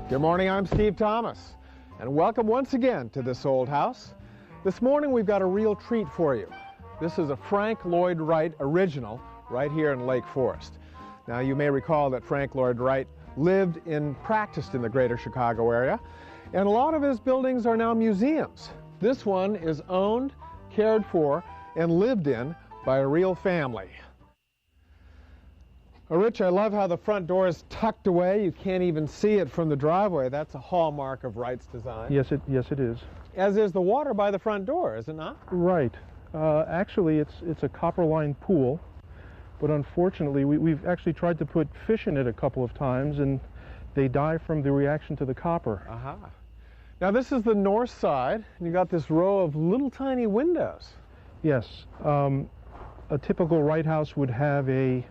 Good morning, I'm Steve Thomas, and welcome once again to this old house. This morning we've got a real treat for you. This is a Frank Lloyd Wright original right here in Lake Forest. Now you may recall that Frank Lloyd Wright lived and practiced in the greater Chicago area, and a lot of his buildings are now museums. This one is owned, cared for, and lived in by a real family. Oh, Rich, I love how the front door is tucked away. You can't even see it from the driveway. That's a hallmark of Wright's design. Yes, it is. As is the water by the front door, is it not? Right. Actually, it's a copper-lined pool, but unfortunately, we've actually tried to put fish in it a couple of times, and they die from the reaction to the copper. Aha. Now, this is the north side, and you got this row of little tiny windows. Yes. A typical Wright house would have a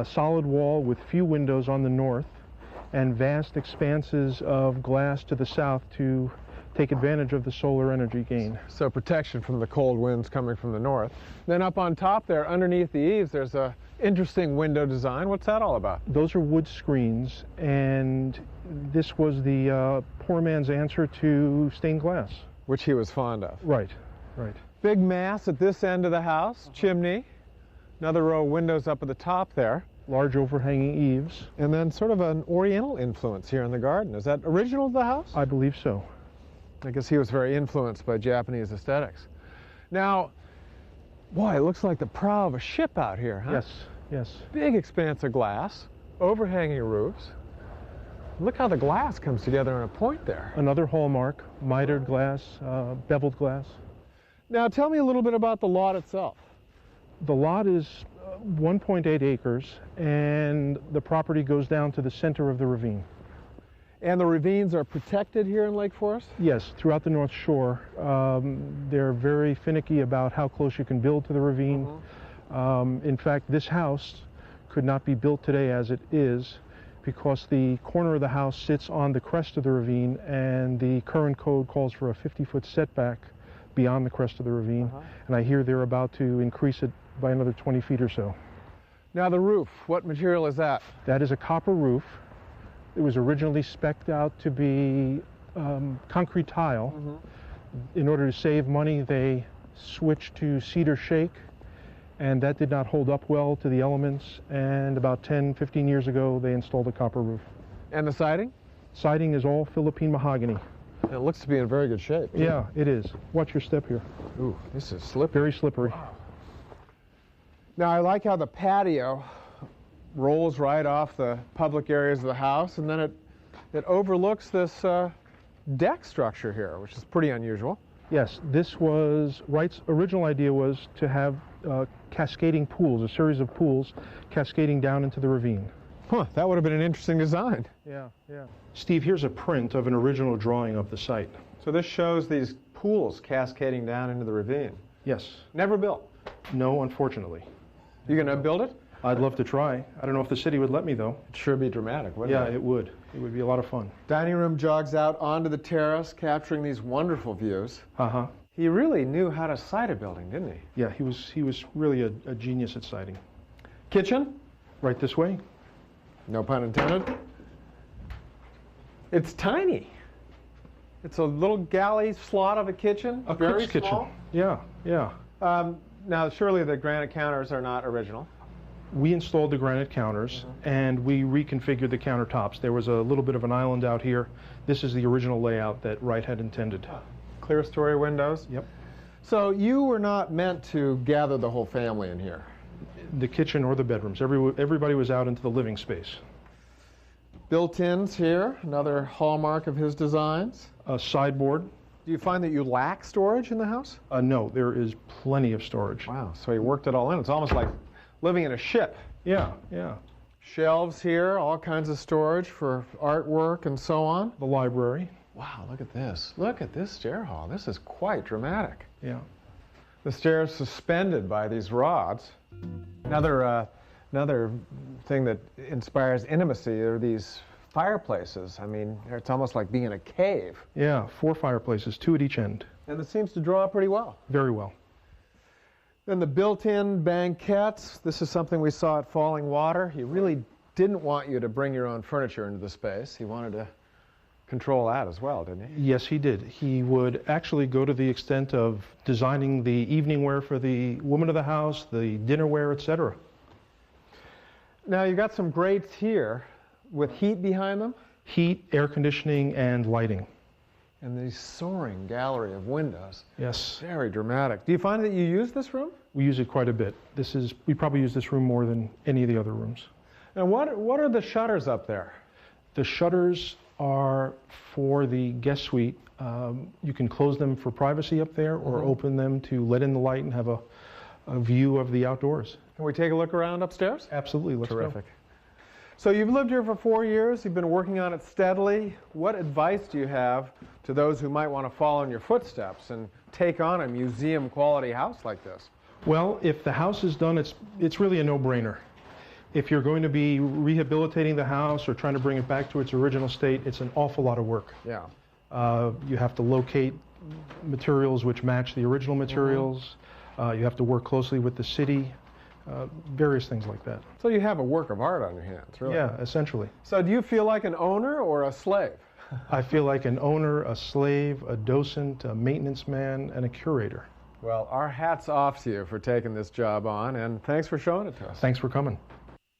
solid wall with few windows on the north and vast expanses of glass to the south to take advantage of the solar energy gain. So protection from the cold winds coming from the north. Then up on top there, underneath the eaves, there's a interesting window design. What's that all about? Those are wood screens, and this was the poor man's answer to stained glass. Which he was fond of. Right, right. Big mass at this end of the house, chimney. Another row of windows up at the top there. Large overhanging eaves. And then sort of an oriental influence here in the garden. Is that original to the house? I believe so. I guess he was very influenced by Japanese aesthetics. Now, boy, it looks like the prow of a ship out here, huh? Yes, yes. Big expanse of glass, overhanging roofs. Look how the glass comes together in a point there. Another hallmark, mitered glass, beveled glass. Now, tell me a little bit about the lot itself. The lot is 1.8 acres, and the property goes down to the center of the ravine. And the ravines are protected here in Lake Forest? Yes, throughout the North Shore. They're very finicky about how close you can build to the ravine. In fact, this house could not be built today as it is because the corner of the house sits on the crest of the ravine, and the current code calls for a 50-foot setback beyond the crest of the ravine. And I hear they're about to increase it by another 20 feet or so. Now the roof, what material is that? That is a copper roof. It was originally spec'd out to be concrete tile. In order to save money, they switched to cedar shake, and that did not hold up well to the elements, and about 10-15 years ago they installed a copper roof. And the siding? Siding is all Philippine mahogany. It looks to be in very good shape. Yeah, it is. Watch your step here. Ooh, this is slippery. Very slippery. Wow. Now I like how the patio rolls right off the public areas of the house, and then it overlooks this deck structure here, which is pretty unusual. Yes, this was, Wright's original idea was to have cascading pools, a series of pools cascading down into the ravine. Huh, that would have been an interesting design. Yeah, yeah. Steve, here's a print of an original drawing of the site. So this shows these pools cascading down into the ravine. Yes. Never built? No, unfortunately. You gonna build it? I'd love to try. I don't know if the city would let me, though. It'd sure be dramatic, wouldn't it? Yeah, it would. It would be a lot of fun. Dining room jogs out onto the terrace, capturing these wonderful views. Uh-huh. He really knew how to site a building, didn't he? Yeah, he was really a genius at siting. Kitchen? Right this way. No pun intended. It's tiny. It's a little galley slot of a kitchen. A very cook's small. kitchen. Yeah, yeah. Now, surely the granite counters are not original. We installed the granite counters, and we reconfigured the countertops. There was a little bit of an island out here. This is the original layout that Wright had intended. Clear story windows. Yep. So you were not meant to gather the whole family in here. The kitchen or the bedrooms. Everybody was out into the living space. Built-ins here, another hallmark of his designs. A sideboard. Do you find that you lack storage in the house? No, there is plenty of storage. Wow, so he worked it all in. It's almost like living in a ship. Yeah, yeah. Shelves here, all kinds of storage for artwork and so on. The library. Wow, look at this. Look at this stair hall. This is quite dramatic. Yeah. The stairs suspended by these rods. Another thing that inspires intimacy are these fireplaces. I mean, it's almost like being in a cave. Yeah, 4 fireplaces, 2 at each end. And it seems to draw pretty well. Very well. Then the built-in banquettes. This is something we saw at Falling Water. He really didn't want you to bring your own furniture into the space. He wanted to control that as well, didn't he? Yes, he did. He would actually go to the extent of designing the evening wear for the woman of the house, the dinner wear, etc. Now you got some grates here with heat behind them. Heat, air conditioning, and lighting. And the soaring gallery of windows. Yes. Very dramatic. Do you find that you use this room? We use it quite a bit. We probably use this room more than any of the other rooms. And what are the shutters up there? The shutters are for the guest suite. You can close them for privacy up there or open them to let in the light and have a view of the outdoors. Can we take a look around upstairs? Absolutely. Let's Terrific. go. So you've lived here for 4 years. You've been working on it steadily. What advice do you have to those who might want to follow in your footsteps and take on a museum quality house like this? Well, if the house is done, it's really a no-brainer. If you're going to be rehabilitating the house or trying to bring it back to its original state, it's an awful lot of work. Yeah. You have to locate materials which match the original materials. You have to work closely with the city, various things like that. So you have a work of art on your hands, really. Yeah, essentially. So do you feel like an owner or a slave? I feel like an owner, a slave, a docent, a maintenance man, and a curator. Well, our hat's off to you for taking this job on, and thanks for showing it to us. Thanks for coming.